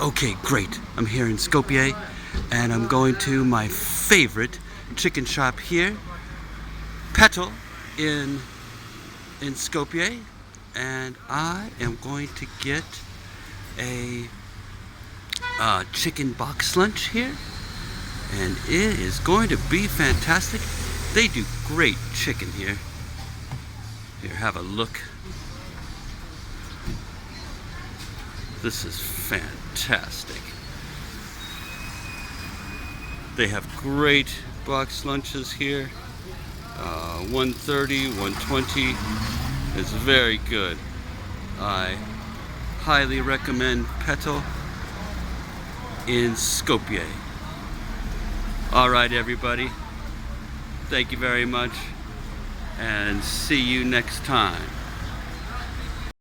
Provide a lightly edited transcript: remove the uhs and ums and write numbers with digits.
Okay, great. I'm here in Skopje, and I'm going to my favorite chicken shop here, Petle, in Skopje, and I am going to get a chicken box lunch here, and it is going to be fantastic. They do great chicken here. Here, have a look. This is fantastic. They have great box lunches here. 130, 120 is very good. I highly recommend Petle in Skopje. Alright everybody, thank you very much, and see you next time.